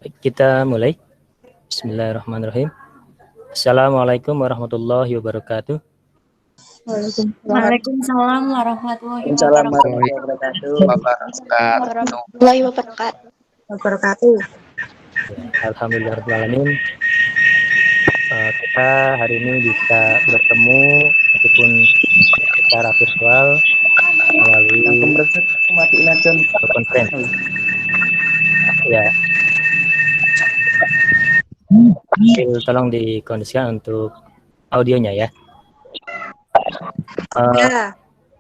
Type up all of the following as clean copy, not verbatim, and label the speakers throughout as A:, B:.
A: Baik, kita mulai. Bismillahirrahmanirrahim. Assalamualaikum warahmatullahi wabarakatuh.
B: Waalaikumsalam warahmatullahi
C: wabarakatuh.
B: warahmatullahi wabarakatuh.
A: Ya, alhamdulillahirrahmanirrahim. Kita hari ini bisa bertemu meskipun secara virtual melalui conference. Ya. Tolong dikondisikan untuk audionya ya.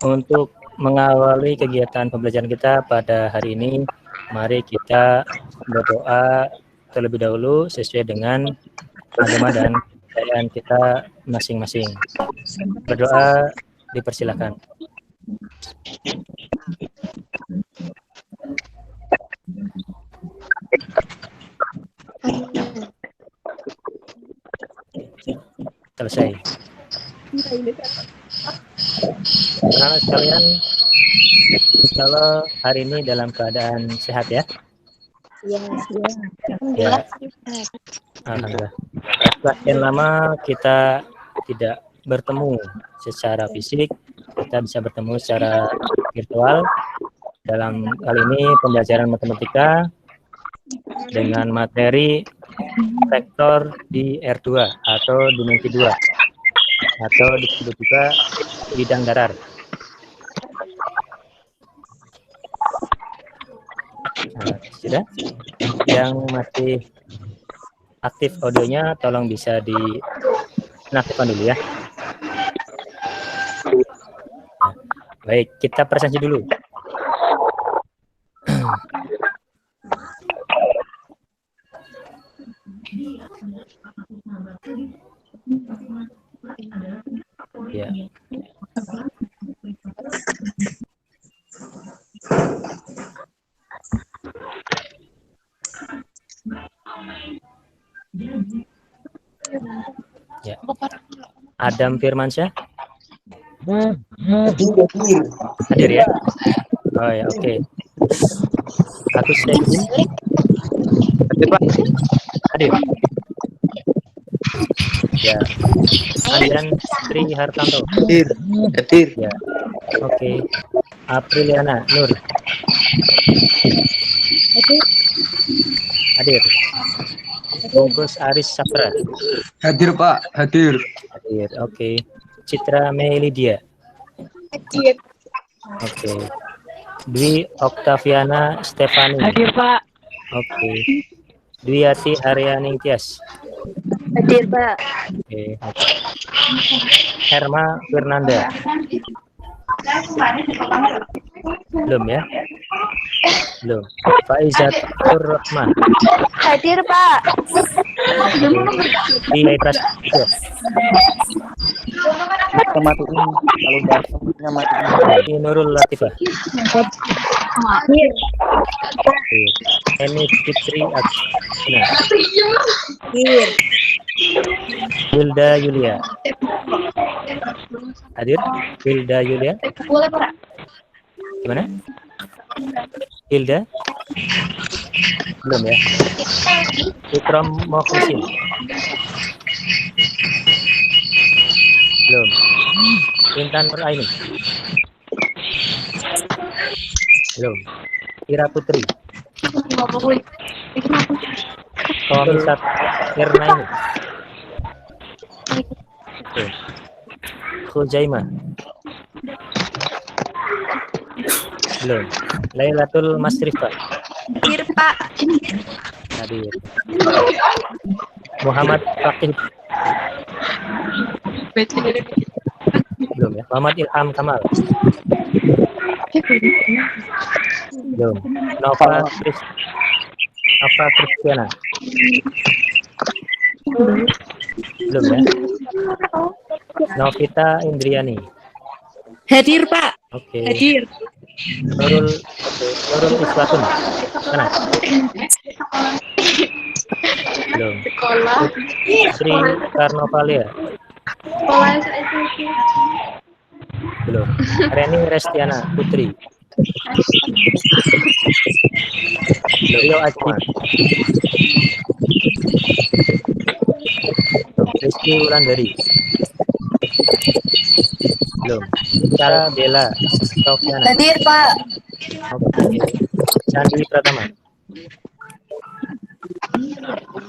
A: Untuk mengawali kegiatan pembelajaran kita pada hari ini, mari kita berdoa terlebih dahulu sesuai dengan agama dan kepercayaan kita masing-masing. Berdoa dipersilakan. Selesai. Anak-anak sekalian, insya Allah hari ini dalam keadaan sehat ya? Ya. Alhamdulillah. Sekian lama kita tidak bertemu secara fisik, kita bisa bertemu secara virtual. Dalam kali ini pembelajaran matematika dengan materi vektor di R2 atau dimensi 2 atau disebut juga bidang datar. Nah, sudah? Yang masih aktif audionya tolong bisa dinaktifkan dulu ya. Nah, baik, kita presentasi dulu. Ya. Ya. Adam Firmansyah. Hadir ya? Oh ya, oke. Agus Saifuddin. Hadir. Ya. Andian Sri Hartanto.
C: Hadir.
A: Ya. Oke. Apriliana Nur. Hadir. Bungkus Aris Safra.
C: Hadir Pak, hadir.
A: Hadir. Oke. Citra Melidia.
B: Hadir.
A: Oke. Dwi Oktaviana Stefani.
B: Hadir Pak.
A: Oke. Dwiyati Haryani Tias.
B: Hadir Pak.
A: Oke. Herma Fernanda. Belum ya? Belum. Faizatur Rahman.
B: Hadir Pak.
A: Di Prasetyo. Di Nurul Latifah.
B: Hadir.
A: Eni Fitri Aksina.
B: Hadir.
A: Hilda Yulia. Hadir? Hilda Yulia. Gimana? Hilda? Belum ya? Ikram Mokhlisin. Belum. Intan Nuraini. Belum. Ira Putri. Komisat Irnaini. Khuzaimah. Belum. Lailatul Masrifah.
B: Hadir Pak.
A: Hadir. Muhammad Fakih. Belum ya. Muhammad Ilham Kamal. Belum. Nova Kristiana. Belum ya. Novita Indriani.
B: Hadir Pak.
A: Oke.
B: Hadir.
A: Nurul Iswatun. Mana? Belum. Sri Karnovalia. Belum. Reni Restiana Putri. Rio Aji. Rizky Wulandari. Belum. Cara Bella Sofiana.
B: Hadir, Pak.
A: Oke. Sandi Pratama.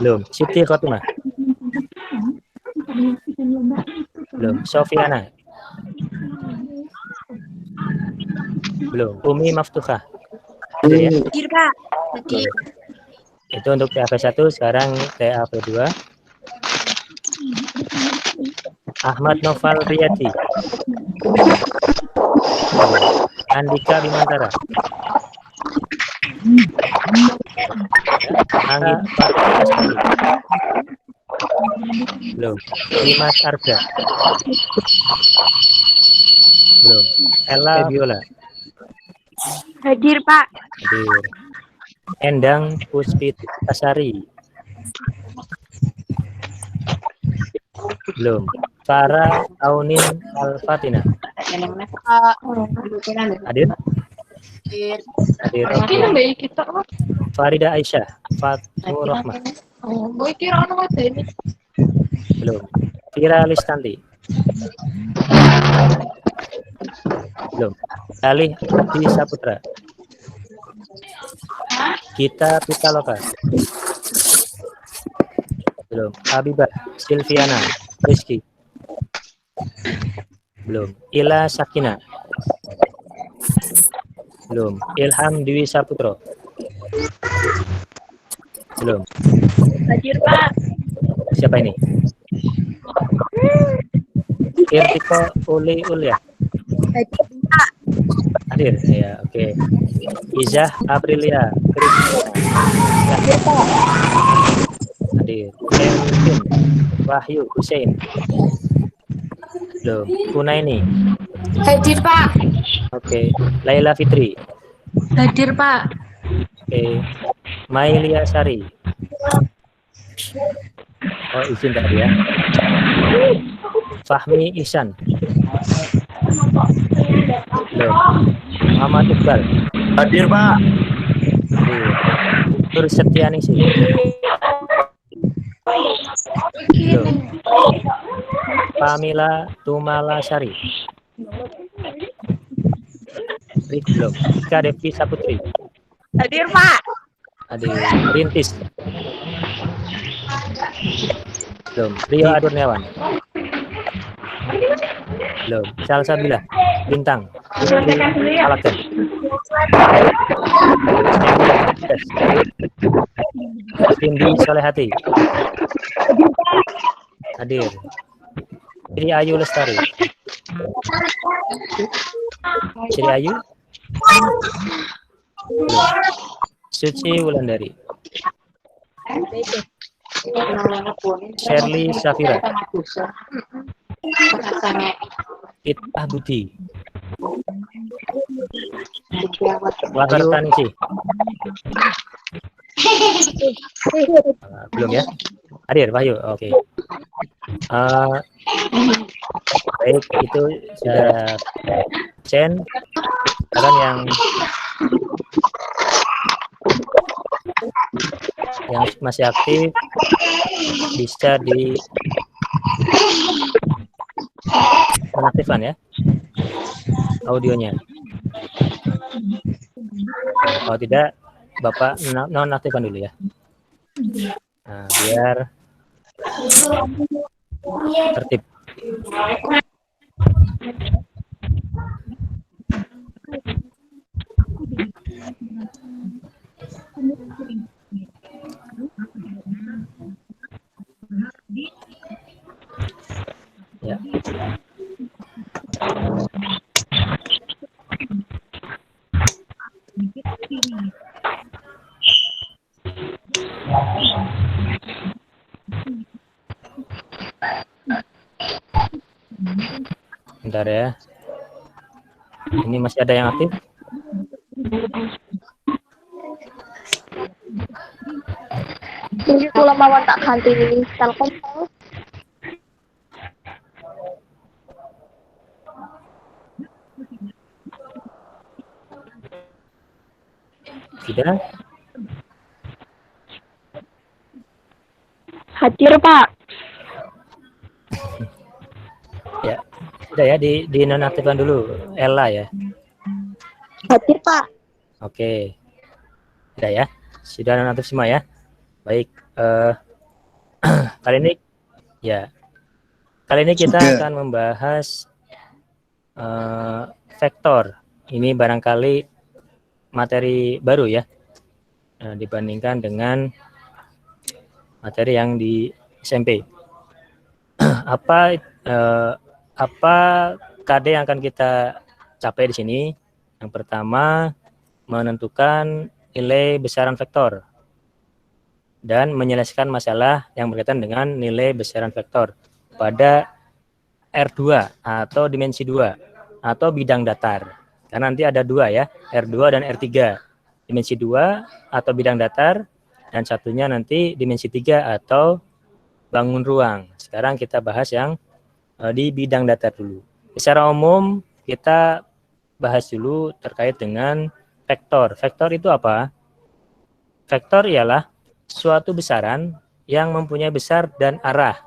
A: Belum. Siti Khotimah. Belum. Sofiana. Belum. Umi Maftuhah. Ada ya?
B: Hadir, Pak. Hadir.
A: Itu untuk TAP 1, sekarang TAP 2. Ahmad Noval Riyadi. Andika Bimantara. Angga Fatuk Astari. Belum. Dimas Arga. Belum. Ella Biola.
B: Hadir, Pak.
A: Hadir. Endang Puspitasari. Belum. Farah Aunin Al-Fatina. Hadir? Hadir. Oke. Farida Aisyah. Fatur Rahmah. Belum. Vira Listanti. Belum. Galih Adi Saputra. Gita Pitaloka. Belum. Habibah Silviana Rizky. Belum. Ila Sakina. Belum. Ilham Dwi Saputro. Belum.
B: Hadir, Pak.
A: Siapa ini? Irtiko Uli Ulya.
B: Hadir, Pak.
A: Hadir. Ya, oke. Izah Aprilia Kristina.
B: Hadir, Pak.
A: Hadir. Kevin Wahyu Hussein. Belum. Kunaini.
B: Hadir, Pak.
A: Oke. Laila Fitri.
B: Hadir, Pak.
A: Oke. Mailia Sari. Oh, izin tadi ya. Fahmi Ihsan. Belum. Muhammad Iqbal.
C: Hadir, Pak.
A: Hadir. Nur Setianingsih. Belum. Pamila Tumalasari. Belum. Ika Devi Saputri.
B: Hadir, Pak.
A: Hadir. Rintis. Belum. Rio Adurniawan. Belum. Salsabila Bintang. Putri Alakan. Cindy Solehati. Hadir. Sri Ayu Lestari. Sri Ayu. Belum. Suci Wulandari. Shirley Safira. Itah Budi. Wahyu Tanisi. Belum ya? Hadir Wahyu. Oke. Baik, itu sudah Chen. Sekarang yang masih aktif bisa di nonaktifkan ya audionya. Kalau tidak, Bapak nonaktifkan dulu ya. Nah, biar tertib. Ya. Bentar ya. Ini masih ada yang aktif?
D: Ini kula mawon tak ganti ini Telkom.
A: Tidak?
D: Hadir, Pak.
A: Ya, sudah ya, di nonaktifkan dulu Ella ya.
D: Hadir, Pak.
A: Oke, sudah ya, sudah nonaktif semua ya. Baik, kali ini ya, kali ini kita
C: Sudah.
A: akan membahas vektor. Ini barangkali materi baru ya, dibandingkan dengan materi yang di SMP. Apa KD yang akan kita capai di sini? Yang pertama, menentukan nilai besaran vektor dan menyelesaikan masalah yang berkaitan dengan nilai besaran vektor pada R2 atau dimensi 2 atau bidang datar. Karena nanti ada dua ya, R2 dan R3. Dimensi 2 atau bidang datar, dan satunya nanti dimensi 3 atau bangun ruang. Sekarang kita bahas yang di bidang datar dulu. Secara umum kita bahas dulu terkait dengan vektor. Vektor itu apa? Vektor ialah suatu besaran yang mempunyai besar dan arah.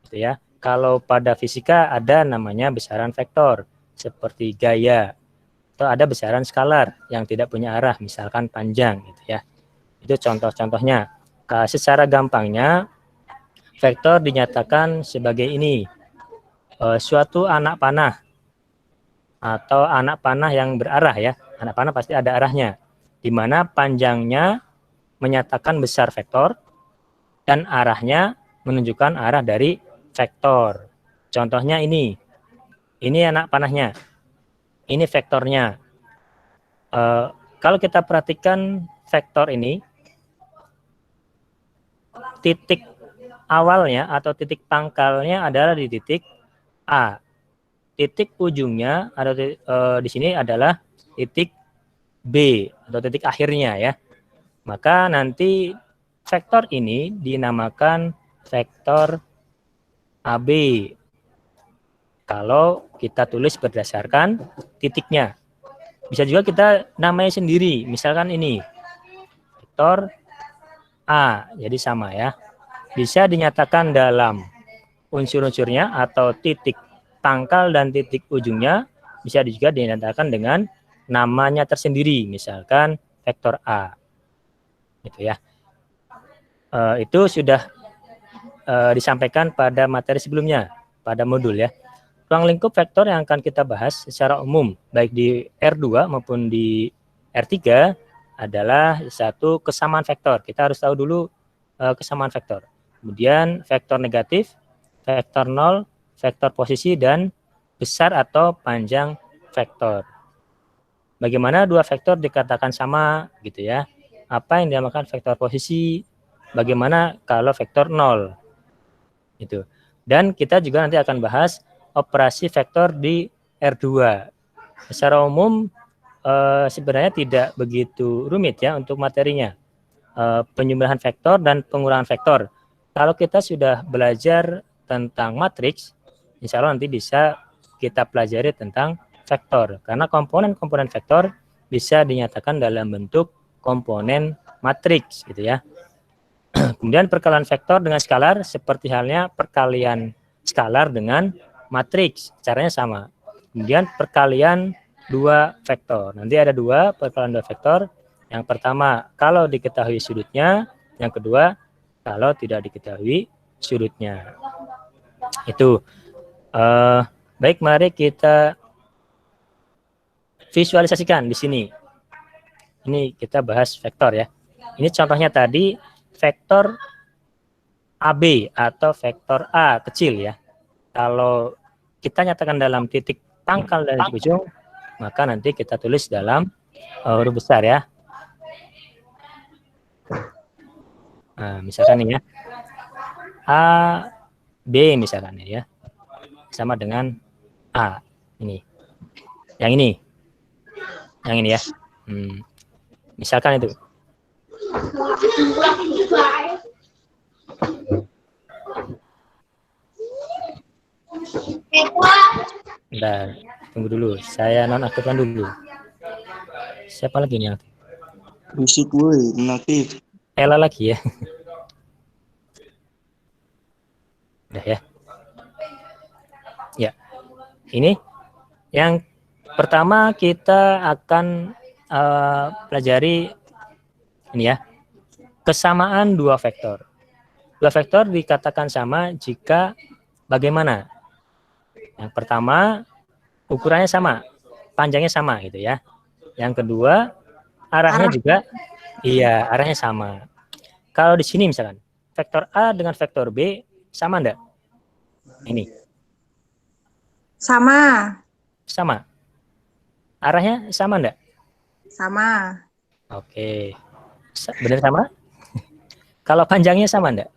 A: Gitu ya. Kalau pada fisika ada namanya besaran vektor, seperti gaya. Atau ada besaran skalar yang tidak punya arah, misalkan panjang gitu ya. Itu contoh-contohnya. Secara gampangnya vektor dinyatakan sebagai ini. Suatu anak panah atau anak panah yang berarah ya. Anak panah pasti ada arahnya, di mana panjangnya menyatakan besar vektor dan arahnya menunjukkan arah dari vektor. Contohnya ini anak panahnya, ini vektornya. Kalau kita perhatikan vektor ini, titik awalnya atau titik pangkalnya adalah di titik A. Titik ujungnya ada di sini adalah titik B atau titik akhirnya ya. Maka nanti vektor ini dinamakan vektor AB. Kalau kita tulis berdasarkan titiknya. Bisa juga kita namanya sendiri. Misalkan ini vektor A. Jadi sama ya. Bisa dinyatakan dalam unsur-unsurnya atau titik pangkal dan titik ujungnya, bisa juga dinyatakan dengan namanya tersendiri, misalkan vektor A. Gitu ya. Itu sudah disampaikan pada materi sebelumnya, pada modul ya. Ruang lingkup vektor yang akan kita bahas secara umum, baik di R2 maupun di R3, adalah satu kesamaan vektor. Kita harus tahu dulu kesamaan vektor. Kemudian vektor negatif, vektor 0, vektor posisi, dan besar atau panjang vektor. Bagaimana dua vektor dikatakan sama gitu ya? Apa yang dinamakan vektor posisi? Bagaimana kalau vektor 0? Itu. Dan kita juga nanti akan bahas operasi vektor di R2. Secara umum sebenarnya tidak begitu rumit ya untuk materinya. Penjumlahan vektor dan pengurangan vektor. Kalau kita sudah belajar tentang matriks, insya Allah nanti bisa kita pelajari tentang vektor. Karena komponen-komponen vektor bisa dinyatakan dalam bentuk komponen matriks gitu ya. Kemudian perkalian vektor dengan skalar seperti halnya perkalian skalar dengan matriks, caranya sama. Kemudian perkalian dua vektor. Nanti ada dua perkalian dua vektor. Yang pertama kalau diketahui sudutnya, yang kedua kalau tidak diketahui sudutnya. Itu. Baik, mari kita visualisasikan di sini. Ini kita bahas vektor ya. Ini contohnya tadi vektor AB atau vektor A kecil ya. Kalau kita nyatakan dalam titik pangkal dari ujung, maka nanti kita tulis dalam huruf besar ya. Nah, misalkan ini ya. A, B misalkan ya. Sama dengan A. Ini. Yang ini. Yang ini ya. Misalkan itu. Bentar, tunggu dulu. Saya nonaktifkan dulu. Siapa lagi nih aktif?
C: Musik woi, natif.
A: Ella lagi ya. Udah ya. Ya, ini yang pertama kita akan pelajari ini ya, kesamaan dua vektor. Dua vektor dikatakan sama jika bagaimana? Yang pertama, ukurannya sama, panjangnya sama gitu ya. Yang kedua, arahnya juga, iya, arahnya sama. Kalau di sini misalkan, vektor A dengan vektor B sama enggak? Ini.
B: Sama.
A: Sama. Arahnya sama enggak?
B: Sama.
A: Oke. Benar sama? Kalau panjangnya sama enggak?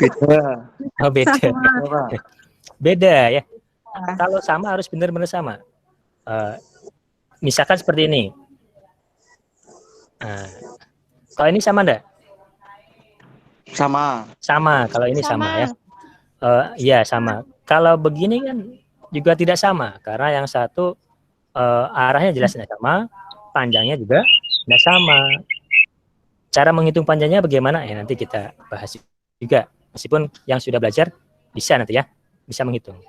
C: Beda.
A: Oh, beda.
C: Sama.
A: Beda ya. Kalau sama harus benar-benar sama. Misalkan seperti ini. Kalau ini sama enggak?
C: Sama.
A: Sama. Kalau ini sama ya. Iya sama. Kalau begini kan juga tidak sama karena yang satu arahnya jelas tidak sama, panjangnya juga tidak sama. Cara menghitung panjangnya bagaimana? Ya nanti kita bahas juga. Meskipun yang sudah belajar bisa nanti ya, bisa menghitung.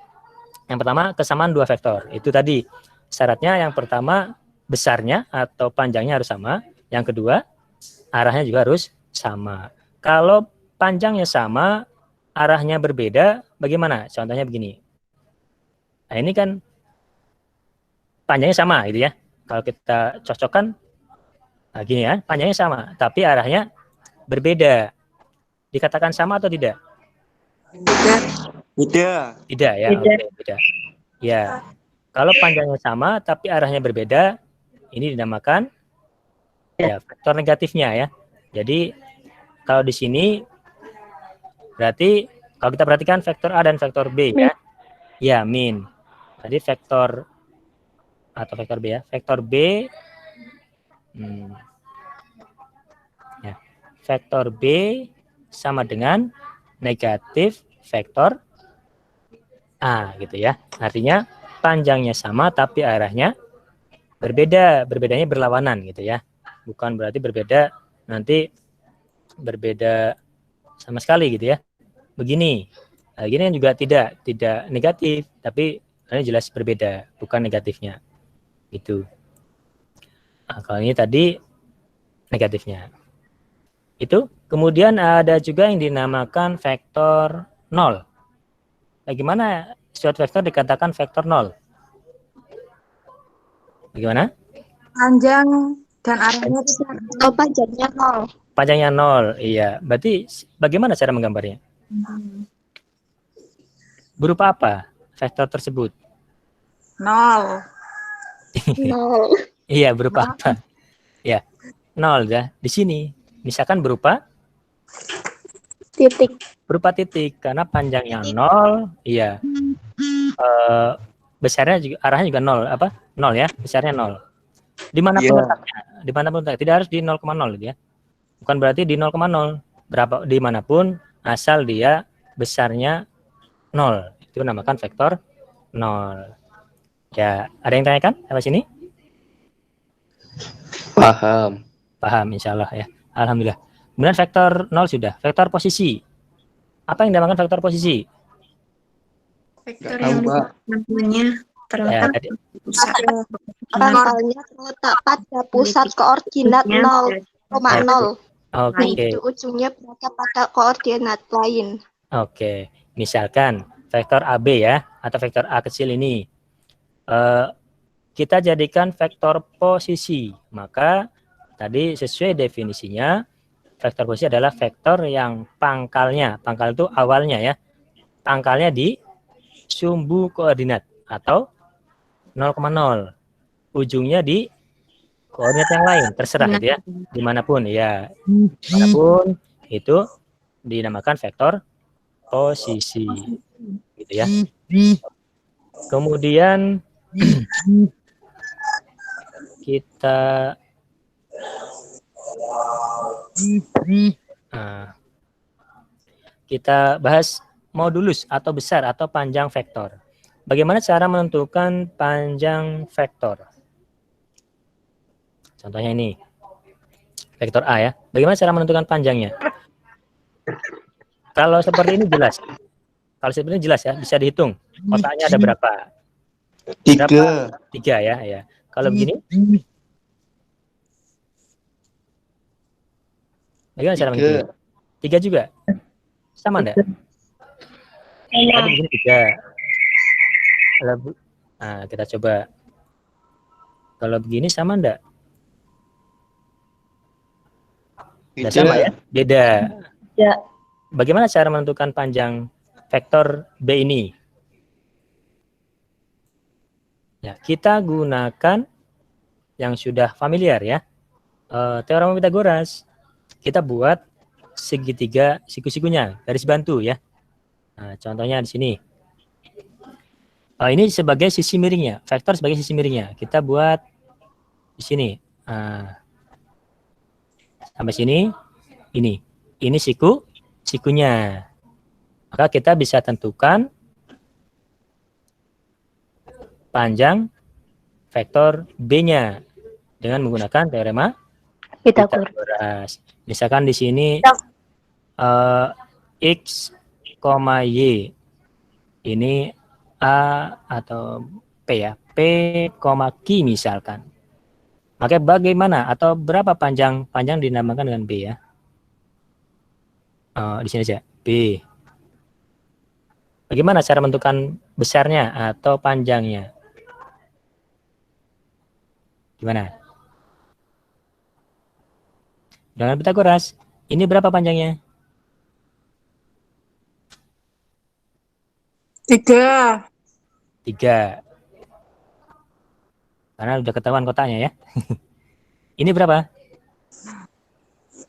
A: Yang pertama kesamaan dua vektor. Itu tadi syaratnya. Yang pertama besarnya atau panjangnya harus sama. Yang kedua arahnya juga harus sama. Kalau panjangnya sama, arahnya berbeda, bagaimana? Contohnya begini. Nah ini kan panjangnya sama gitu ya. Kalau kita cocokkan, nah gini ya, panjangnya sama, tapi arahnya berbeda. Dikatakan sama atau tidak?
C: Beda.
A: Tidak ya, oke, beda. Ya, kalau panjangnya sama, tapi arahnya berbeda, ini dinamakan ya vektor negatifnya ya. Jadi kalau di sini berarti kalau kita perhatikan vektor A dan vektor B ya. Ya, min. Tadi vektor atau vektor B ya. Vektor B ya. Vektor B sama dengan negatif vektor A gitu ya. Artinya panjangnya sama tapi arahnya berbeda. Berbedanya berlawanan gitu ya. Bukan berarti berbeda nanti berbeda sama sekali gitu ya. Begini. Nah, gini juga tidak negatif, tapi ini jelas berbeda, bukan negatifnya. Gitu. Nah, kalau ini tadi negatifnya. Itu. Kemudian ada juga yang dinamakan vektor 0. Bagaimana suatu vektor dikatakan vektor 0? Bagaimana?
B: Panjang dan arahnya
D: Oh, panjangnya 0.
A: Panjangnya 0, iya. Berarti bagaimana cara menggambarnya? Berupa apa vektor tersebut?
B: 0.
D: 0.
A: Iya, berupa apa? Ya, 0 ya. Di sini, misalkan berupa
D: Titik.
A: berupa titik karena panjangnya 0, iya. Besarnya juga arahnya juga 0, apa? 0 ya, besarnya 0. Dimanapun letaknya, dimanapun letaknya, tidak harus di 0,0 gitu ya. Bukan berarti di 0,0, berapa dimanapun asal dia besarnya 0. Itu namakan vektor 0. Ya, ada yang tanyakan sampai sini?
C: Paham.
A: Paham, insya Allah ya. Alhamdulillah. Kemudian vektor 0 sudah. Vektor posisi. Apa yang dinamakan vektor posisi?
B: Vektor
C: yang
B: namanya
A: Ya, tadi.
D: Pangkalnya terletak pada pusat koordinat 0,0.
A: Oke.
D: Itu ujungnya berada pada koordinat lain.
A: Oke. Misalkan vektor AB ya, atau vektor A kecil ini. Kita jadikan vektor posisi. Maka tadi sesuai definisinya, vektor posisi adalah vektor yang pangkalnya itu awalnya ya, pangkalnya di sumbu koordinat atau 0,0, ujungnya di koordinat yang lain, terserah gitu ya, dimanapun ya, dimanapun itu dinamakan vektor posisi, gitu ya. Kemudian kita bahas modulus atau besar atau panjang vektor. Bagaimana cara menentukan panjang vektor? Contohnya ini, vektor A ya. Bagaimana cara menentukan panjangnya? Kalau seperti ini jelas. Kalau sebenarnya jelas ya, bisa dihitung. Kotaknya ada berapa?
C: 3.
A: 3 ya. Kalau begini? Bagaimana cara menghitung? 3 juga? Sama enggak? Tadi begini 3. Nah, kita coba. Kalau begini sama enggak? Tidak sama ya? Beda.
D: Ya.
A: Bagaimana cara menentukan panjang vektor B ini? Ya, kita gunakan yang sudah familiar ya. Teorema Pythagoras. Kita buat segitiga siku-sikunya, garis bantu ya. Nah, contohnya di sini. Ini sebagai sisi miringnya, vektor sebagai sisi miringnya. Kita buat di sini. Sampai sini, ini sikunya. Maka kita bisa tentukan panjang vektor B-nya dengan menggunakan teorema Pythagoras. Misalkan di sini X, Y ini A atau P ya, P, Q misalkan. Maka bagaimana atau berapa panjang dinamakan dengan B ya? Di sini aja, B. Bagaimana cara menentukan besarnya atau panjangnya? Gimana? Dengan Pythagoras, ini berapa panjangnya?
B: 3.
A: 3. Karena udah ketahuan kotaknya ya. Ini berapa?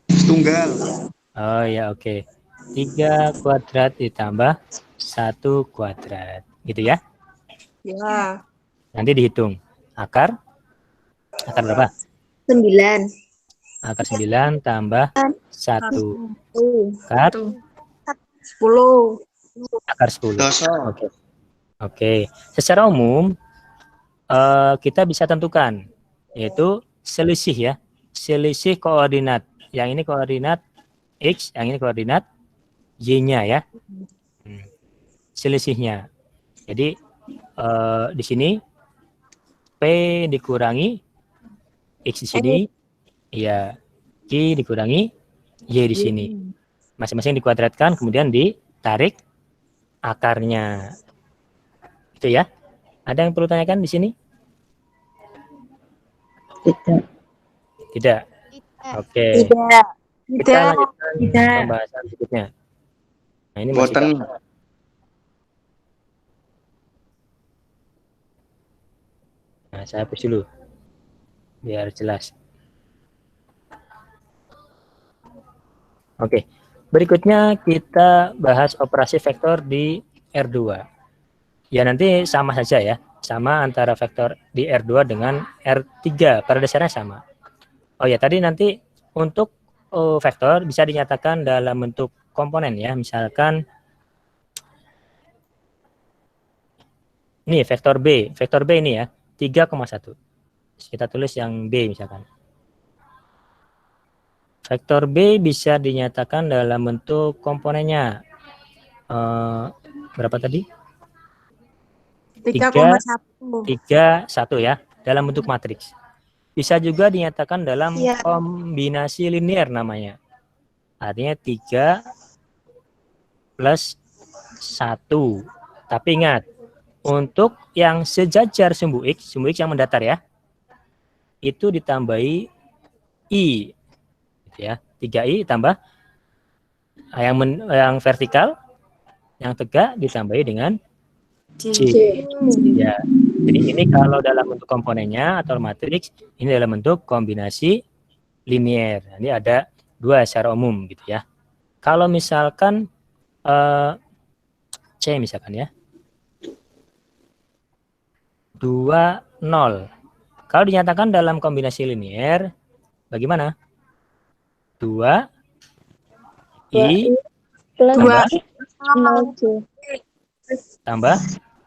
C: Setunggal.
A: Oh ya, oke. 3 kuadrat ditambah 1 kuadrat. Gitu ya.
B: Ya.
A: Nanti dihitung. Akar berapa?
D: 9.
A: Akar 9 tambah 1. Akar
B: 10.
A: Akar 10.
C: Dosa.
A: Oke. Secara umum kita bisa tentukan yaitu selisih ya. Selisih koordinat. Yang ini koordinat X, yang ini koordinat Y-nya ya. Selisihnya. Jadi di sini P dikurangi X di sini, ya Q dikurangi Y di sini. Masing-masing dikuadratkan, kemudian ditarik akarnya. Itu ya. Ada yang perlu tanyakan di sini? Tidak. Oke. Kita lanjutkan pembahasan berikutnya. Nah, ini masih gampang. Nah, saya hapus dulu biar jelas. Oke. Berikutnya kita bahas operasi vektor di R2. Ya, nanti sama saja ya. Sama antara vektor di R2 dengan R3. Pada dasarnya sama. Oh ya, tadi nanti untuk vektor bisa dinyatakan dalam bentuk komponen ya. Misalkan ini vektor B. Vektor B ini ya, 3,1. Kita tulis yang B misalkan. Vektor B bisa dinyatakan dalam bentuk komponennya. Berapa tadi?
B: 3,1
A: ya, dalam bentuk matriks. Bisa juga dinyatakan dalam kombinasi linear namanya. Artinya 3 plus 1. Tapi ingat, untuk yang sejajar sumbu X yang mendatar ya, itu ditambahi I. Gitu ya, 3I tambah yang vertikal, yang tegak ditambahi dengan C. Ya, jadi ini kalau dalam bentuk komponennya atau matriks, ini dalam bentuk kombinasi linear. Ini ada 2 secara umum gitu ya. Kalau misalkan C misalkan ya, 2, 0. Kalau dinyatakan dalam kombinasi linear, bagaimana? 2 I tambah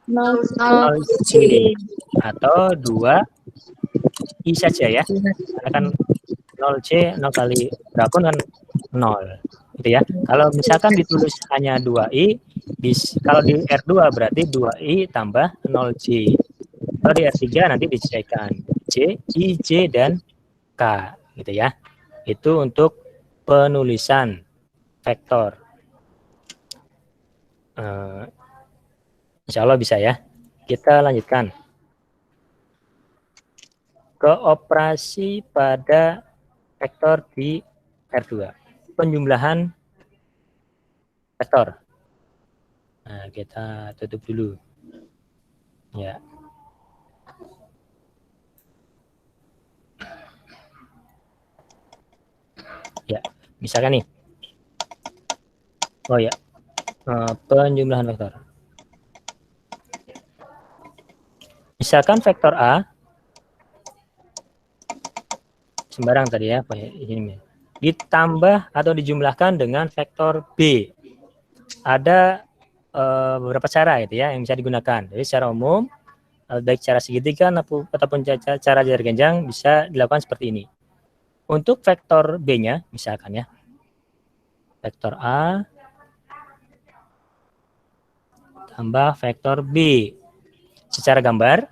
A: 0 C atau 2 I saja ya. Karena kan 0C 0 kali berapun kan 0 gitu ya. Kalau misalkan ditulis hanya 2I, Kalau di R2 berarti 2I tambah 0J. Kalau di R3 nanti disesuaikan J, I, J, dan K. Gitu ya. Itu untuk penulisan vektor. Insya Allah bisa ya. Kita lanjutkan ke operasi pada vektor di R2. Penjumlahan vektor. Nah, kita tutup dulu. Ya. Ya, misalkan nih. Oh ya. Penjumlahan vektor. Misalkan vektor A sembarang tadi ya, ini ditambah atau dijumlahkan dengan vektor B. Ada beberapa cara gitu ya yang bisa digunakan. Jadi secara umum baik cara segitiga ataupun cara jajar genjang bisa dilakukan seperti ini. Untuk vektor B-nya misalkan ya. Vektor A tambah vektor B. Secara gambar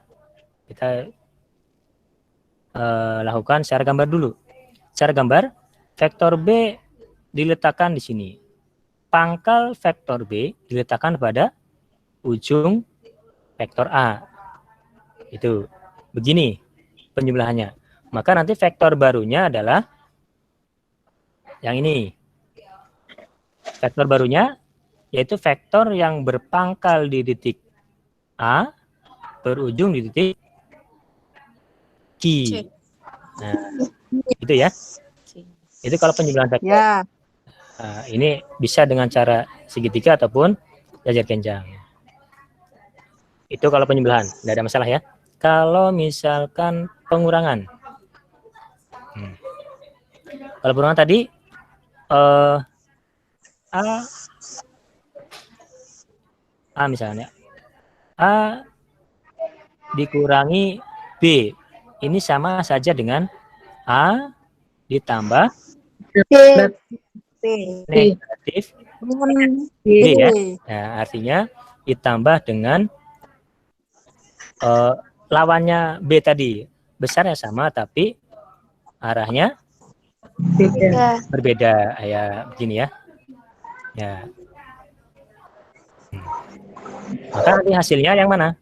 A: kita lakukan secara gambar dulu. Secara gambar vektor B diletakkan di sini. Pangkal vektor B diletakkan pada ujung vektor A. Itu begini penjumlahannya. Maka nanti vektor barunya adalah yang ini. Vektor barunya yaitu vektor yang berpangkal di titik A, berujung di titik Q. Nah, itu ya. Itu kalau penjumlahan vektor.
B: Ya.
A: Nah, ini bisa dengan cara segitiga ataupun jajar genjang. Itu kalau penjumlahan, tidak ada masalah ya. Kalau misalkan pengurangan. Kalau pengurangan tadi A misalnya. A dikurangi B. Ini sama saja dengan A ditambah negatif B ya. Nah, artinya ditambah dengan lawannya B tadi. Besarnya sama tapi arahnya berbeda. Ya begini ya. Ya. Maka nanti hasilnya yang mana?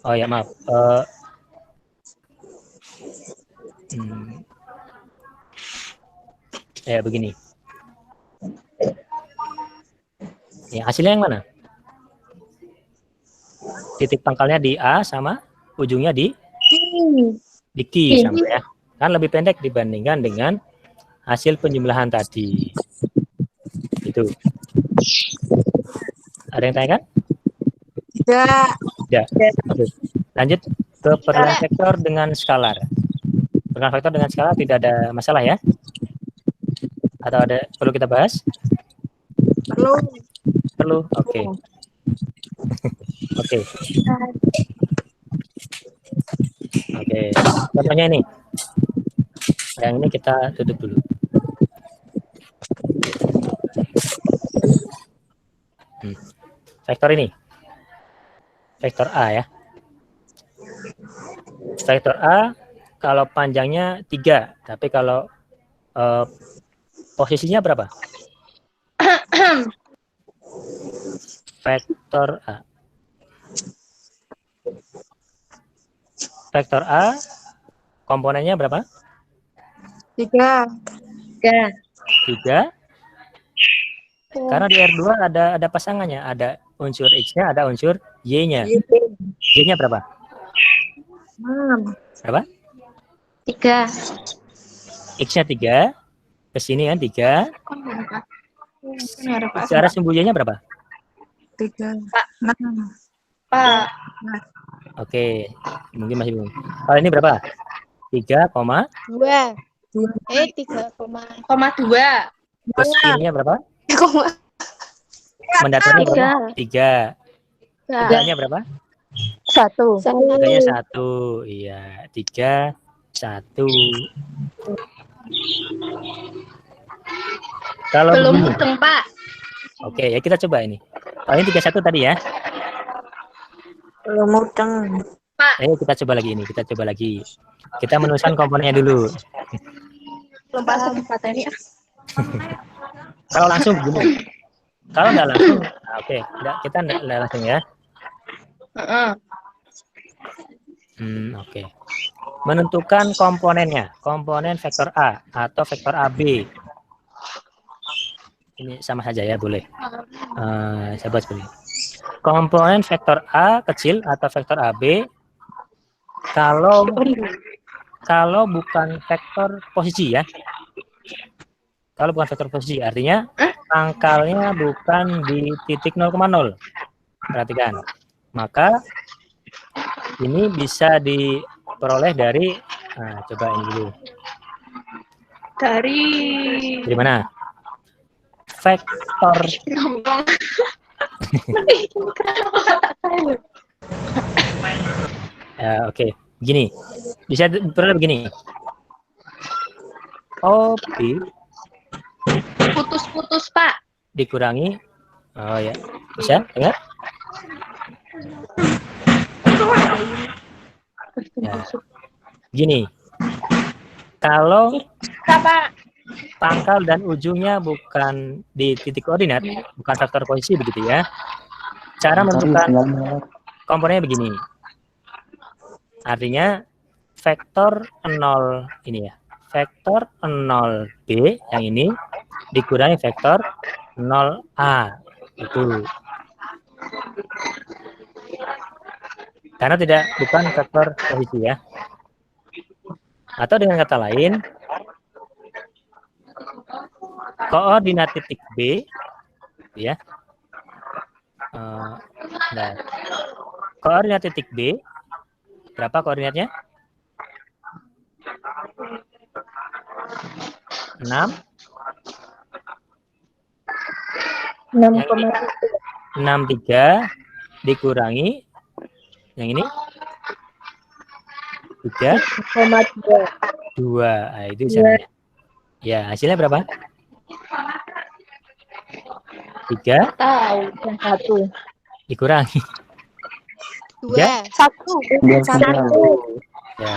A: Oh ya maaf. Ya begini. Ya, hasilnya yang mana? Titik pangkalnya di A sama ujungnya di Q sama ya. Kan lebih pendek dibandingkan dengan hasil penjumlahan tadi. Itu. Ada yang tanya kan?
B: Tidak.
A: Ya. Oke. Lanjut ke perluan vektor dengan skalar. Perluan vektor dengan skalar tidak ada masalah ya? Atau ada perlu kita bahas?
B: Perlu.
A: Perlu. Oke. Oke. Oke. Contohnya ini. Yang ini kita tutup dulu. Vektor ini. Vektor A ya. Vektor A kalau panjangnya 3, tapi kalau posisinya berapa? Vektor A. Vektor A komponennya berapa?
B: 3.
A: 3. Karena di R2 ada pasangannya, ada unsur X-nya, ada unsur Y-nya. Y-nya berapa?
B: 6.
A: Berapa?
D: 3.
A: X-nya 3. Ke sini kan 3. Secara sumbu Y-nya berapa?
B: 3. 6.
D: Pak.
A: Oke, mungkin masih belum. Kalau ini berapa? 3,2.
D: 3,2.
A: Terus Y-nya berapa? Mendatarnya berapa? 3. 3-nya berapa?
D: 1.
A: 3-nya 1. Iya, 3, 1. Kalau
D: Belum
A: begini.
D: hitung, Pak.
A: Oke, ya kita coba ini. Oh, ini 31 tadi ya.
B: Belum mudeng.
A: Ayo kita coba lagi ini. Kita coba lagi. Kita menuliskan komponennya dulu.
D: Belum paham kata ini.
A: Kalau langsung begini. Kalau nggak langsung, nah, oke. Kita nggak langsung ya. Oke. Menentukan komponennya. Komponen vektor A atau vektor AB. Ini sama saja ya, boleh. Saya buat seperti ini. Komponen vektor A kecil atau vektor AB kalau bukan vektor posisi ya. Kalau bukan vektor posisi artinya pangkalnya bukan di titik 0,0. Perhatikan. Maka ini bisa diperoleh dari coba ini dulu. Dari mana? Vektor oke. Begini. Bisa diperoleh begini. OP
D: Putus-putus, Pak.
A: dikurangi ya. Bisa ingat? Ya. Gini. Kalau pangkal dan ujungnya bukan di titik koordinat, bukan faktor posisi begitu ya. Cara menentukan komponennya begini. Artinya vektor 0 ini ya. Vektor 0B yang ini dikurangi vektor 0A. Itu. Karena bukan vektor posisi ya. Atau dengan kata lain, koordinat titik B ya. Koordinat titik B berapa koordinatnya? 6 63 dikurangi yang ini 3,2. Itu caranya. Ya, hasilnya berapa? 3 dikurangi
B: 2. 1.
A: ya.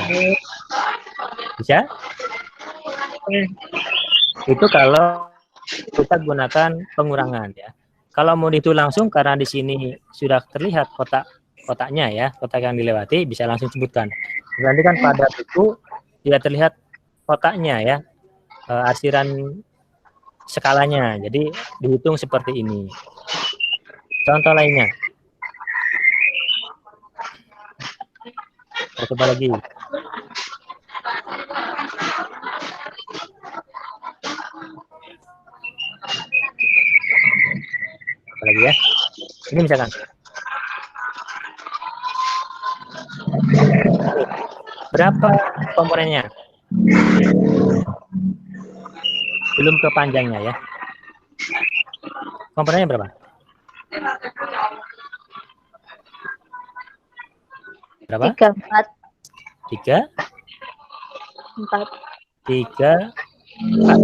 A: Bisa? Itu kalau kita gunakan pengurangan ya. Kalau mau itu langsung karena di sini sudah terlihat kotaknya ya, kotak yang dilewati bisa langsung sebutkan. Nanti kan pada buku tidak terlihat kotaknya ya, arsiran skalanya. Jadi dihitung seperti ini. Contoh lainnya. Kita coba lagi. Apa lagi ya? Ini misalkan. Berapa komponennya? Belum ke panjangnya ya. Komponennya berapa? Berapa?
D: 3, 4.
A: 3,
D: 4.
A: 3, 4.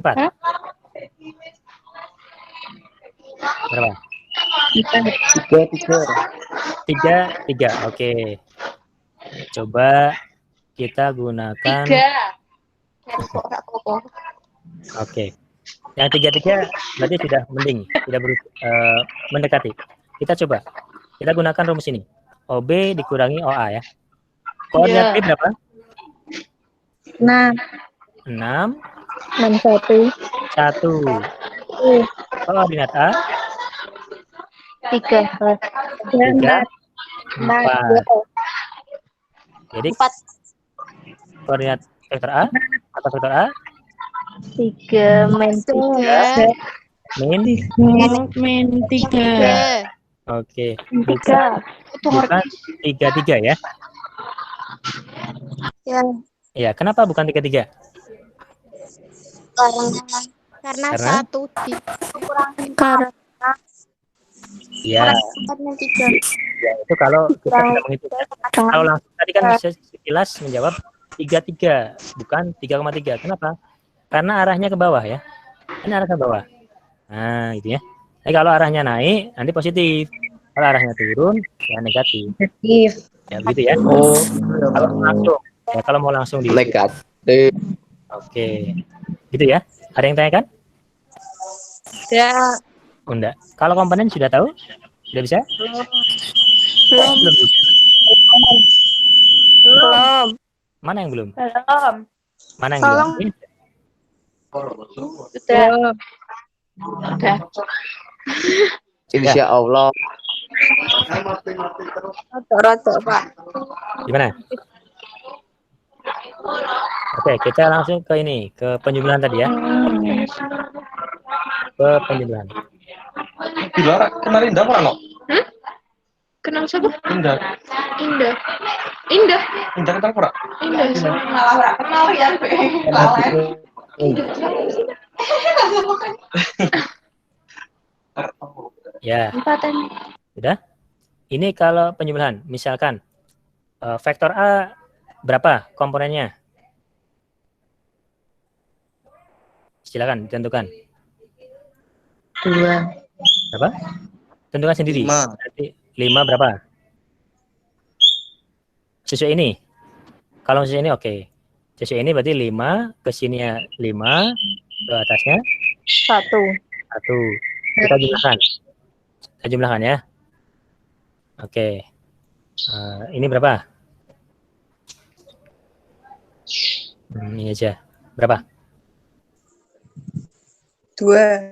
A: 4. Berapa? 3. Oke. Coba kita gunakan.
D: 3. Oke.
A: Yang 3 berarti sudah mending, tidak mendekati. Kita coba. Kita gunakan rumus ini. OB dikurangi OA ya. Koordinat B berapa?
D: 6.
A: 6.
D: 1.
A: 1. Koordinat A?
D: 3.
A: 4. Jadi koordinat vektor A atau vektor A?
D: 3 min 3.
A: Min 3. Oke. Bukan 3 ya?
B: Ya.
A: Ya, kenapa bukan 3?
B: Karena 1 dikurangi
A: ya. Ya, itu kalau kita tidak menghitung. Kalau langsung tadi kan bisa sekilas menjawab 3, bukan 3,3. Kenapa? karena arahnya ke bawah ya. Ini arah ke bawah. Nah, gitu ya. Jadi kalau arahnya naik, nanti positif. Kalau arahnya turun, ya negatif.
D: Negatif.
A: Ya, begitu ya.
C: Oh,
A: Kalau mau langsung, ya kalau mau langsung di.
C: negatif.
A: Oke. Gitu ya. Ada yang tanyakan?
D: Ya.
A: Oh, enggak. Kalau komponen sudah tahu? Sudah bisa?
B: Belum.
A: Belum bisa.
D: Belum.
A: Mana yang belum?
D: Belum.
A: Mana yang belum? Ini.
D: Sudah. Sudah.
C: Insya Allah.
D: Rotok, Pak.
A: Gimana? Oke, kita langsung ke ini, ke penjumlahan tadi ya. Ke penjumlahan.
C: Dilarang kemarin indah apa no?
D: Kenal siapa?
C: Indah.
D: Indah. Indah.
C: Indah kenal apa?
D: Indah. Malah ora kenal ya.
A: Ya,
D: Empaten.
A: sudah. Ini kalau penjumlahan, misalkan vektor A berapa komponennya? Silakan ditentukan.
D: 2.
A: Berapa? Tentukan sendiri.
C: 5.
A: Berarti 5 berapa? Sesuai ini. Kalau sesuai ini oke. Sesuai ini berarti 5, ke sini 5, ke atasnya
D: 1.
A: 1. Kita jumlahkan. Kita jumlahkan ya. Oke. Ini berapa? Ini aja. Berapa?
D: 2.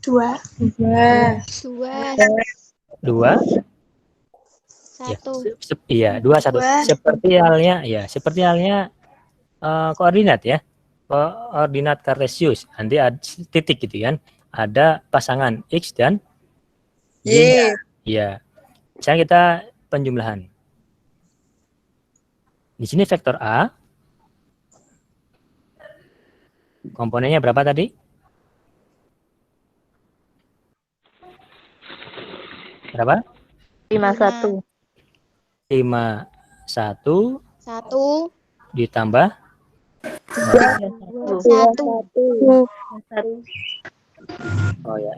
D: 2.
A: 2.
B: 1.
A: Iya, 2, 1. Seperti halnya koordinat ya. Koordinat kartesius. Nanti ada titik gitu kan. Ada pasangan X dan Y. Iya. Misalnya kita penjumlahan. Di sini vektor A. Komponennya berapa tadi? Berapa?
D: 51.
A: 51
B: 1.
A: ditambah
B: 1.
A: oh ya.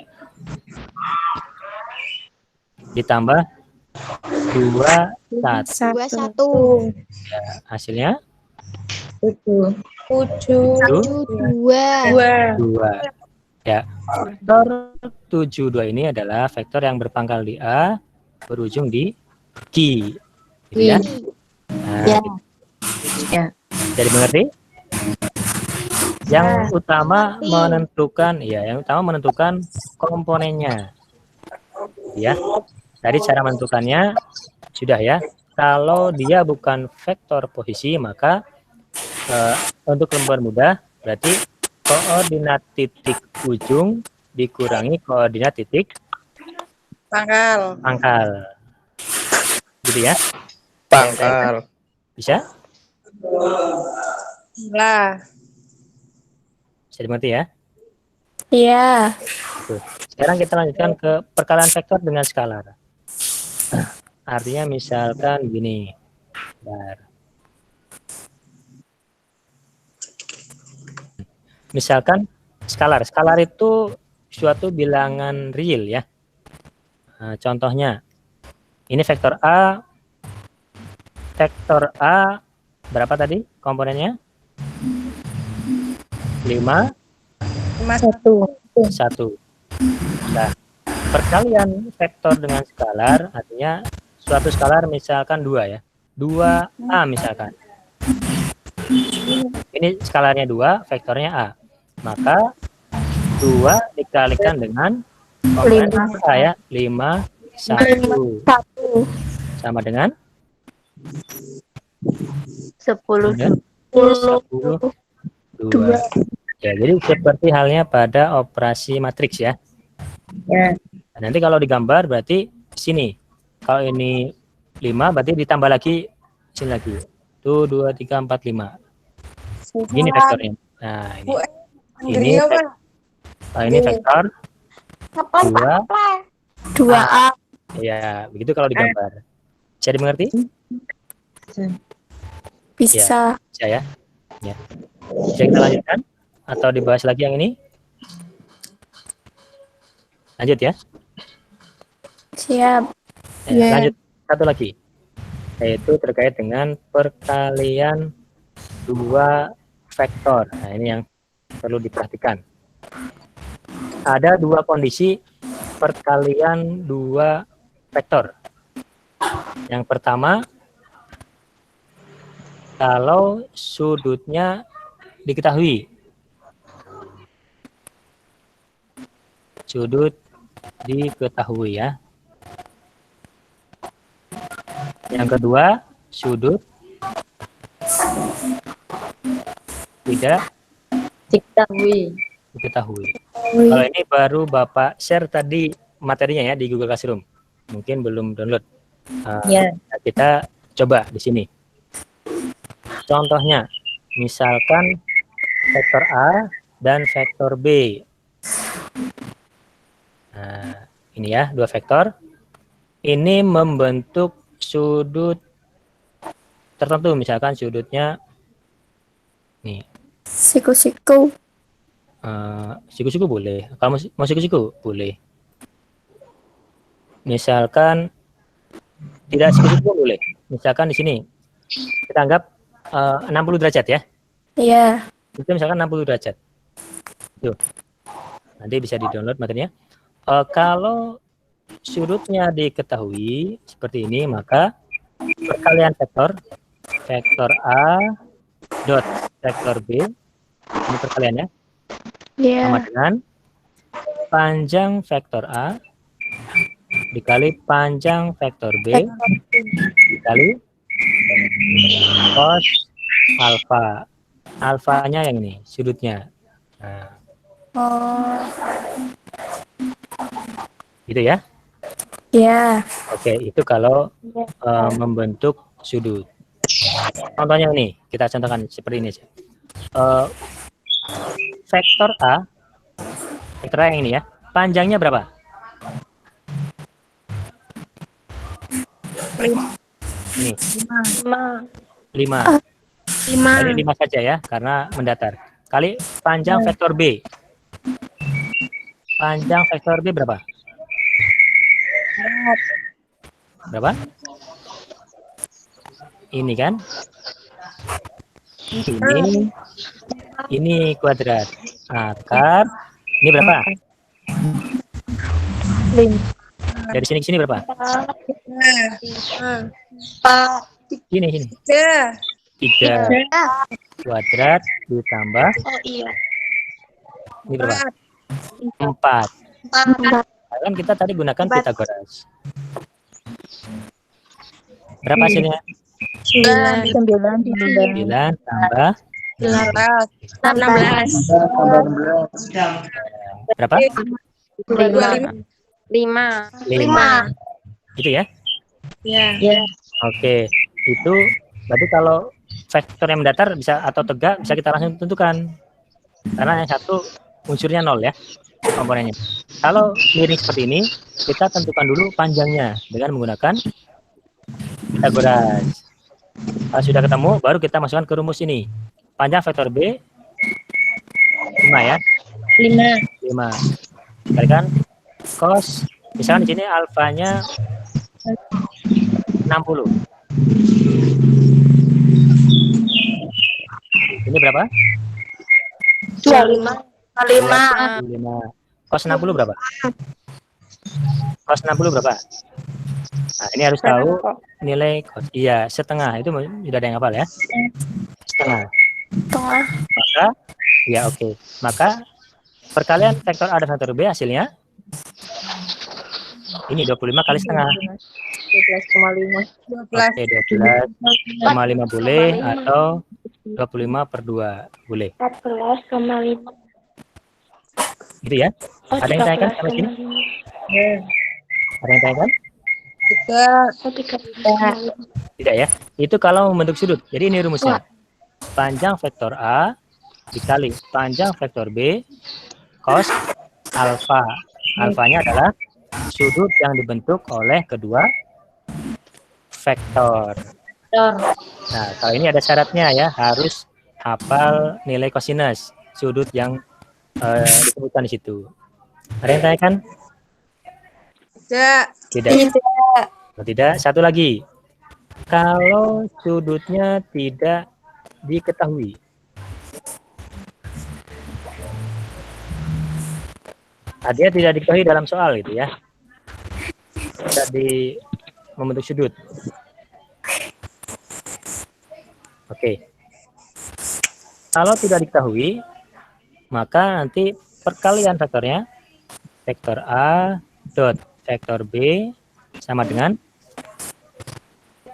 A: Ditambah 2 1.
B: 2. 1.
A: Ya, hasilnya
D: 7.
B: 2.
A: 2. Ya, vektor 72 ini adalah vektor yang berpangkal di A, berujung di Q. Gitu ya. Nah,
D: Ya.
A: gitu.
D: Ya.
A: Jadi mengerti? Yang utama menentukan, yang utama menentukan komponennya. Ya. Dari cara menentukannya sudah ya. Kalau dia bukan vektor posisi, maka untuk mempermudah berarti koordinat titik ujung dikurangi koordinat titik pangkal. Gitu ya.
C: Pangkal.
A: Bisa?
D: Lah.
A: Bisa dimengerti ya?
D: Iya.
A: Tuh. Sekarang kita lanjutkan ke perkalian vektor dengan skalar. Artinya misalkan gini. Bentar. Misalkan skalar. Skalar itu suatu bilangan real ya. Nah, contohnya ini vektor A. Vektor A berapa tadi komponennya? 5 1. Nah, perkalian vektor dengan skalar artinya suatu skalar misalkan 2 ya. 2A misalkan. Ini skalarnya 2, vektornya A. Maka 2 dikalikan dengan komponen A ya. 5 1 sama dengan
D: 10.
A: 2. Ya, jadi seperti halnya pada operasi matriks ya.
D: Ya.
A: Nah, nanti kalau digambar berarti sini. Kalau ini 5 berarti ditambah lagi sini lagi. Tuh 2 3 4 5. Ini vektornya. Nah, ini ini vektor
D: 2A.
A: Ya, begitu kalau digambar. Bisa dimengerti?
D: Bisa.
A: Bisa ya. Ya. Bisa kita lanjutkan? Atau dibahas lagi yang ini? Lanjut ya.
B: Siap.
A: Lanjut satu lagi, yaitu terkait dengan perkalian dua vektor. Nah, ini yang perlu diperhatikan. Ada dua kondisi perkalian dua vektor. Yang pertama, kalau sudutnya diketahui. Sudut diketahui ya. Yang kedua, sudut tidak diketahui. Kalau ini baru Bapak share tadi materinya ya di Google Classroom. Mungkin belum download. Kita coba di sini. Contohnya, misalkan vektor A dan vektor B. Nah, ini ya, dua vektor. Ini membentuk sudut tertentu, misalkan sudutnya nih.
B: Siku-siku.
A: Siku-siku boleh. Kalau mau siku-siku boleh. Misalkan tidak siku-siku boleh. Misalkan di sini kita anggap 60 derajat ya.
B: Iya.
A: Itu misalkan 60 derajat. Tuh. Nanti bisa di-download materinya. Kalau sudutnya diketahui seperti ini, maka perkalian vektor A dot vektor B, ini perkaliannya, sama dengan panjang vektor A dikali panjang vektor B dikali cos alfa. Alfanya yang ini, sudutnya. Nah, gitu ya.
B: Iya.
A: Oke, itu kalau membentuk sudut. Contohnya ini, kita contohkan seperti ini aja. Vektor A yang ini ya, panjangnya berapa? 5. Ini 5.
B: 5.
A: Jadi 5 saja ya, karena mendatar. Kali panjang vektor B. Panjang vektor B berapa? Berapa? Ini kan? Ini kuadrat. Akar. Ini berapa?
B: 5.
A: Dari sini ke sini berapa?
B: 4.
A: Sini. 3 kuadrat ditambah. Ini berapa? 4. Kan kita tadi gunakan Pythagoras. Berapa hasilnya?
B: 9
A: tambah
B: 16.
A: berapa? 5. Gitu ya?
B: Iya.
A: Oke, itu berarti kalau vektor yang mendatar bisa atau tegak bisa kita langsung tentukan. Karena yang satu unsurnya 0 ya, komponennya. Kalau miring seperti ini, kita tentukan dulu panjangnya dengan menggunakan Pythagoras. Kalau sudah ketemu, baru kita masukkan ke rumus ini. Panjang vektor B 5 ya. 5. Kalikan cos, misalkan di sini alfanya 60. Ini berapa?
B: 25.
A: 5. Cos 60 berapa? Cos 60 berapa? Nah, ini harus tahu nilai cos. Iya, setengah. Itu sudah ada yang hafal ya? Setengah. Maka, ya oke. Maka, perkalian vektor A dan vektor B hasilnya ini 25 kali setengah.
B: 12,5.
A: Oke, 12,5 boleh atau 25/2 boleh.
B: 14,5.
A: Gitu ya? Ada yang tanyakan sampai sini? Ada yang tanyakan? Tidak ya? Itu kalau membentuk sudut. Jadi ini rumusnya. Panjang vektor A dikali panjang vektor B cos alfa. Alfanya adalah sudut yang dibentuk oleh kedua vektor. Nah, kalau ini ada syaratnya ya, harus hafal nilai kosinus sudut yang disebutkan di situ. Ada yang tanyakan? Tidak. Oh, tidak. Satu lagi. Kalau sudutnya tidak diketahui. Dia tidak diketahui dalam soal gitu ya. Tidak membentuk sudut. Oke. Kalau tidak diketahui, maka nanti perkalian vektornya vektor A dot vektor B sama dengan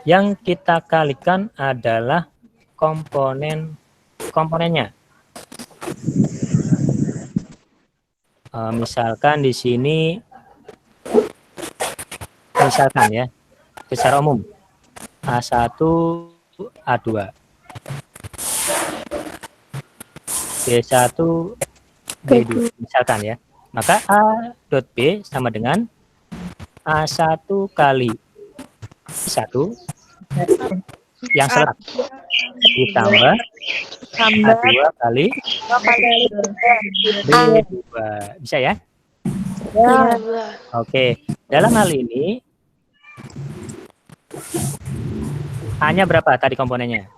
A: yang kita kalikan adalah komponennya. Misalkan di sini, misalkan ya, secara umum A1, A2, B1, B2, misalkan ya. Maka A dot B sama dengan A1 kali 1 yang seret ditambah A2 kali B2. Bisa ya? Oke. Dalam hal ini A-nya berapa tadi komponennya?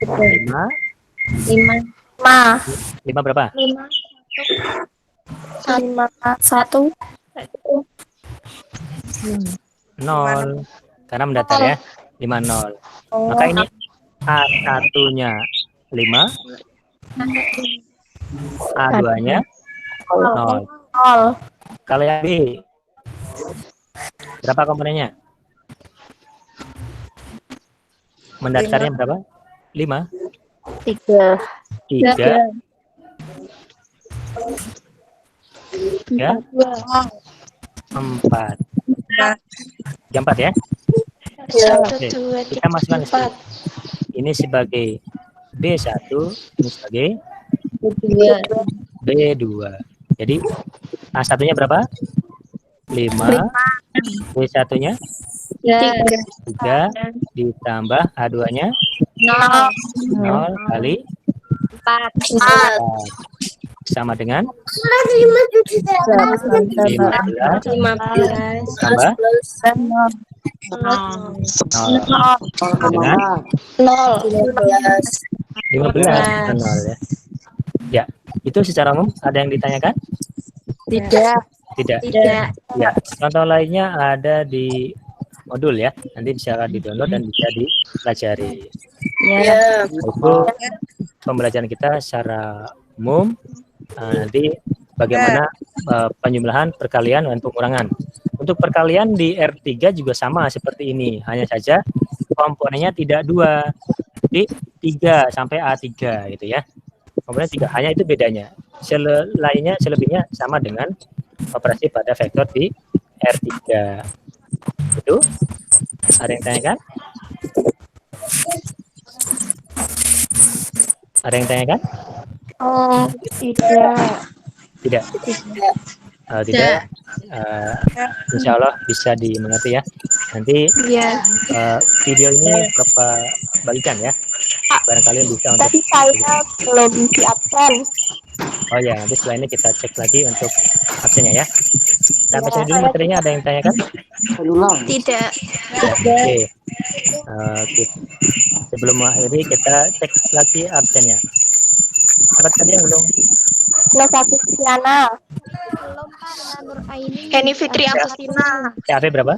A: 5. 5 berapa?
D: 1.
A: 0. Karena mendatar ya. 5, 0. Maka ini A1-nya 5. A2-nya 0. Kalau yang B, berapa komponennya? Mendatarnya berapa? 5.
D: 3.
A: 3. 4. 4 ya. Oke, kita masukkan ini sebagai B1, ini sebagai B2. Jadi A1-nya berapa? 5. B1-nya 3 ditambah A2-nya 0 kali
D: 4.
A: sama dengan
D: 15.
A: 15 tambah 0 dengan 15 0 ya. Ya, itu secara umum ada yang ditanyakan?
D: Tidak.
A: Ya, contoh lainnya ada di modul ya. Nanti bisa di-download dan bisa dipelajari. Itu pembelajaran kita secara umum. Nanti bagaimana penjumlahan, perkalian, dan pengurangan. Untuk perkalian di R3 juga sama seperti ini. Hanya saja komponennya tidak 2. Jadi 3 sampai A3 gitu ya. Komponen 3, hanya itu bedanya. Selebihnya sama dengan operasi pada vektor di R3. Itu ada yang tanyakan? Ada yang tanyakan? Tidak. Tidak. Insya Allah bisa dimengerti ya. Nanti video ini Bapak bagikan ya. Barangkali bisa untuk.
D: Tadi saya belum di absen.
A: Oh ya, nanti setelah ini kita cek lagi untuk absennya ya. Sampai sini dulu materinya, ada yang tanyakan?
B: Tidak.
A: Oke. Sebelum mengakhiri kita cek lagi absennya. Apa tadi yang belum?
D: Satu Tiana.
B: Heni Fitri Agustina.
A: CAP berapa?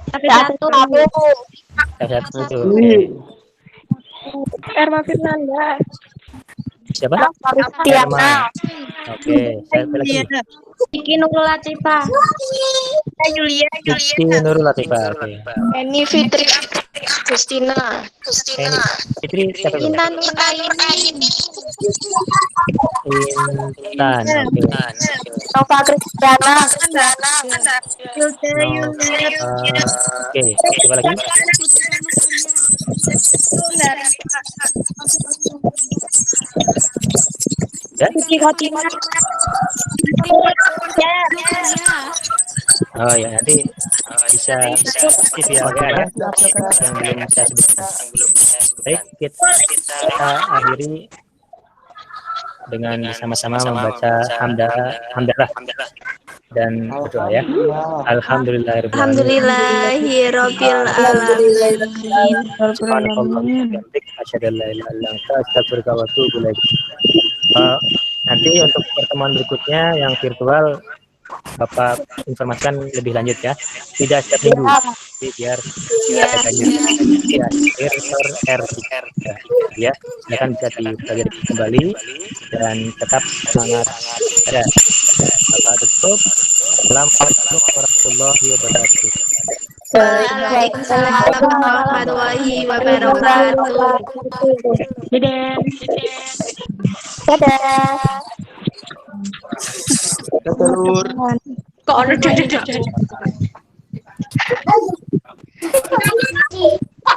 D: Satu aku.
A: CAP 1. Oke.
D: Erma Firnanda.
A: Siapa?
D: Tiana.
A: Oke, saya lagi.
D: Iki Nurul Latifah.
A: Siti Nurul Latifah. Oke.
B: Heni Fitri Agustina.
A: Fitri siapa?
B: Intan Nuraini.
A: Intan. Oke.
D: Nova Kristiana.
A: Oke, coba lagi. Ya?
D: Siti Khotimah.
A: Oh ya, nanti bisa aktif ya, WA ya, yang belum saya sebutkan. Baik, kita akhiri dengan bersama-sama membaca hamdalah dan berdoa ya. Alhamdulillahirabbil
B: Alhamdulillahirabbil alamin.
A: Subhanallah, asyhadu an la ilaha illa anta, astaghfiruka wa atubu ilaik. Nanti untuk pertemuan berikutnya yang virtual Bapak informasikan lebih lanjut ya. Tidak setiap minggu. Jadi biar katanya ya R ya. Silakan bisa dipelajari kembali dan tetap semangat. Ada Bapak tutup. Assalamualaikum warahmatullahi wabarakatuh.
B: Waalaikumsalam warahmatullahi wabarakatuh.
D: Dadah. Dadah.
C: Telur.
B: Kok ada